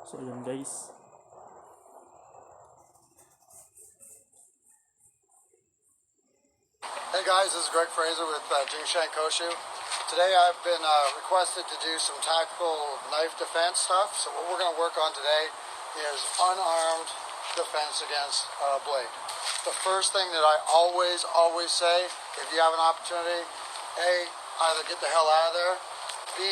So yun guys. Hey guys, this is Greg Fraser with Jingshan Koshu. Today I've been requested to do some tactical knife defense stuff. So what we're going to work on today is unarmed defense against a blade. The first thing that I always say, if you have an opportunity, A, either get the hell out of there, B,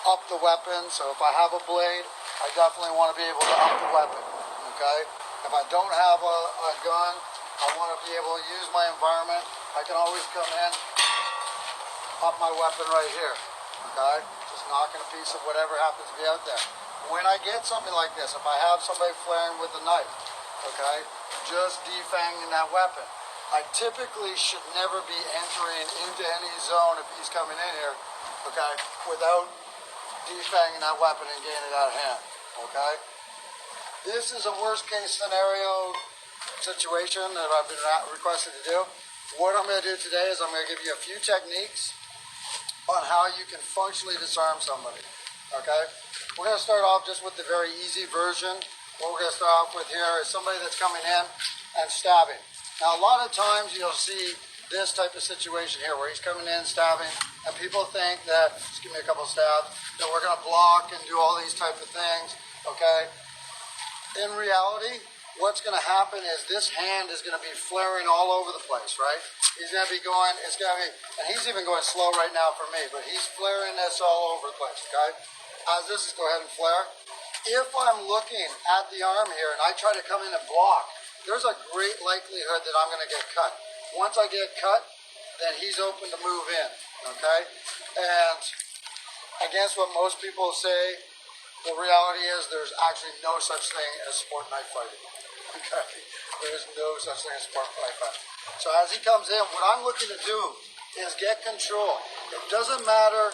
up the weapon. So if I have a blade, I definitely want to be able to up the weapon, okay? If I don't have a gun, I want to be able to use my environment. I can always come in, up my weapon right here, okay? Just knocking a piece of whatever happens to be out there. When I get something like this, if I have somebody flaring with a knife, okay, just defanging that weapon. I typically should never be entering into any zone if he's coming in here, okay, without defanging that weapon and getting it out of hand, okay? This is a worst case scenario situation that I've been requested to do. What I'm going to do today is I'm going to give you a few techniques on how you can functionally disarm somebody, okay? We're going to start off just with the very easy version. What we're going to start off with here is somebody that's coming in and stabbing. Now, a lot of times you'll see this type of situation here where he's coming in stabbing, and people think that, just give me a couple of stabs, that we're going to block and do all these type of things, okay? In reality, what's going to happen is this hand is going to be flaring all over the place, right? He's going to be going, it's going to be, and he's even going slow right now for me, but he's flaring this all over the place, okay? As this is, go ahead and flare. If I'm looking at the arm here and I try to come in and block, there's a great likelihood that I'm going to get cut. Once I get cut, then he's open to move in, okay? And against what most people say, the reality is there's actually no such thing as sport knife fighting. Okay? There's no such thing as sport knife fighting. So as he comes in, what I'm looking to do is get control. It doesn't matter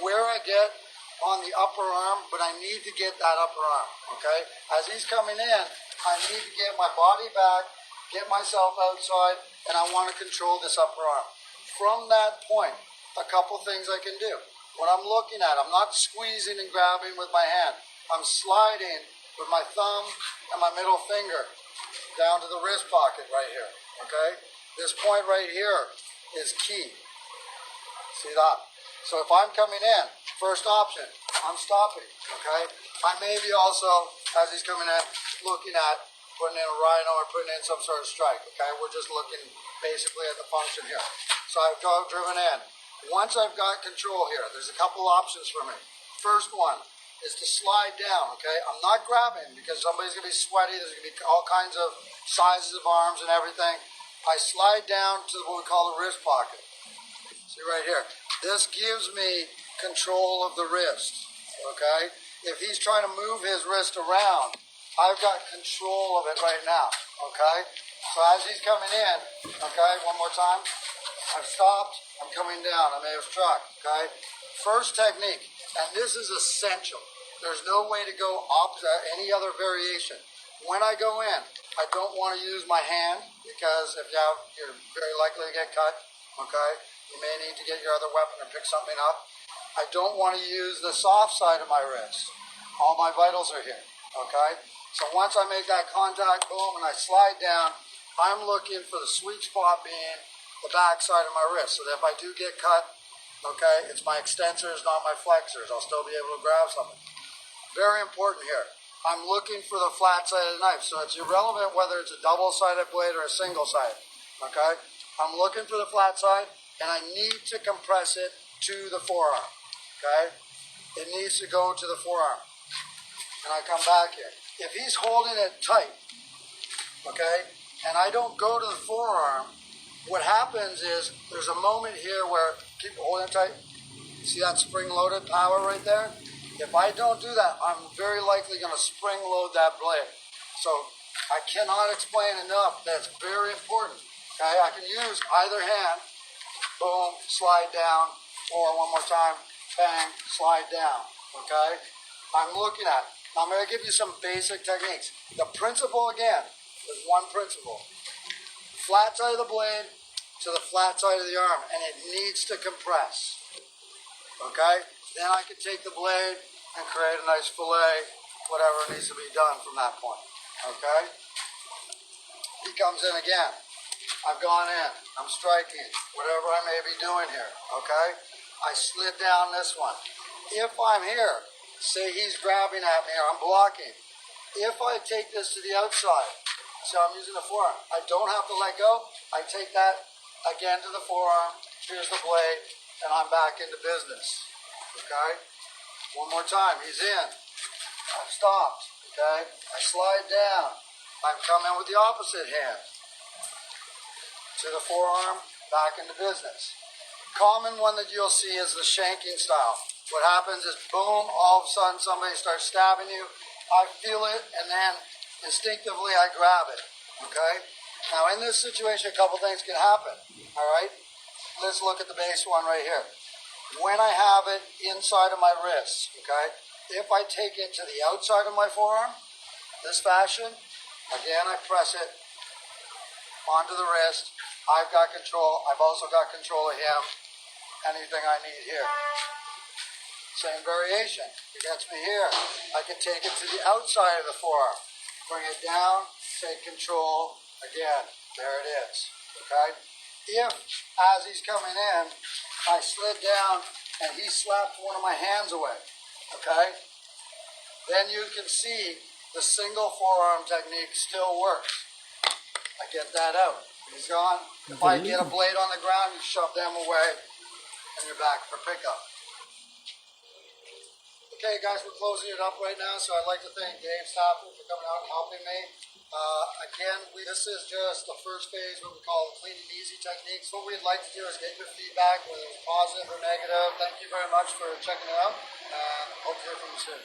where I get on the upper arm, but I need to get that upper arm. Okay? As he's coming in, I need to get my body back, get myself outside, and I want to control this upper arm. From that point, a couple things I can do. What I'm looking at, I'm not squeezing and grabbing with my hand. I'm sliding with my thumb and my middle finger down to the wrist pocket right here, okay? This point right here is key. See that? So if I'm coming in, first option, I'm stopping, okay? I may be also, as he's coming in, looking at putting in a rhino or putting in some sort of strike, okay? We're just looking basically at the function here. So I've driven in. Once I've got control here, there's a couple options for me. First one is to slide down, okay? I'm not grabbing because somebody's going to be sweaty. There's going to be all kinds of sizes of arms and everything. I slide down to what we call the wrist pocket. See right here. This gives me control of the wrist, okay? If he's trying to move his wrist around, I've got control of it right now, okay? So as he's coming in, okay, one more time. I've stopped, I'm coming down, I may have struck, okay? First technique, and this is essential. There's no way to go any other variation. When I go in, I don't want to use my hand because if you have, you're very likely to get cut, okay? You may need to get your other weapon and pick something up. I don't want to use the soft side of my wrist. All my vitals are here, okay? So once I make that contact, boom, and I slide down, I'm looking for the sweet spot being the back side of my wrist, so that if I do get cut, okay, it's my extensors, not my flexors. I'll still be able to grab something. Very important here. I'm looking for the flat side of the knife, so it's irrelevant whether it's a double-sided blade or a single-sided, okay? I'm looking for the flat side, and I need to compress it to the forearm, okay? It needs to go to the forearm. And I come back here. If he's holding it tight, okay, and I don't go to the forearm, what happens is there's a moment here where, keep holding it tight, see that spring-loaded power right there? If I don't do that, I'm very likely going to spring-load that blade. So I cannot explain enough that it's very important. Okay, I can use either hand, boom, slide down, or one more time, bang, slide down, okay? I'm looking at it. Now I'm going to give you some basic techniques. The principle, again, is one principle. Flat side of the blade to the flat side of the arm, and it needs to compress. Okay? Then I can take the blade and create a nice fillet whatever needs to be done from that point. Okay? He comes in again. I've gone in. I'm striking. Whatever I may be doing here. Okay? I slid down this one. If I'm here, say he's grabbing at me or I'm blocking. If I take this to the outside, so I'm using the forearm, I don't have to let go. I take that again to the forearm. Here's the blade, and I'm back into business. Okay? One more time. He's in. I've stopped. Okay? I slide down. I've come in with the opposite hand. To the forearm, back into business. Common one that you'll see is the shanking style. What happens is, boom, all of a sudden somebody starts stabbing you. I feel it, and then instinctively I grab it. Okay? Now in this situation, a couple things can happen. All right? Let's look at the base one right here. When I have it inside of my wrist, okay? If I take it to the outside of my forearm, this fashion, again I press it onto the wrist. I've got control. I've also got control of him. Anything I need here. Same variation. He gets me here. I can take it to the outside of the forearm. Bring it down, take control. Again, there it is. Okay? If, as he's coming in, I slid down and he slapped one of my hands away, okay? Then you can see the single forearm technique still works. I get that out. He's gone. If I get a blade on the ground, you shove them away and you're back for pickup. Okay, guys, we're closing it up right now, so I'd like to thank Dave Stafford for coming out and helping me. Again, this is just the first phase, what we call the clean and easy techniques. What we'd like to do is get your feedback, whether it's positive or negative. Thank you very much for checking it out, and hope to hear from you soon.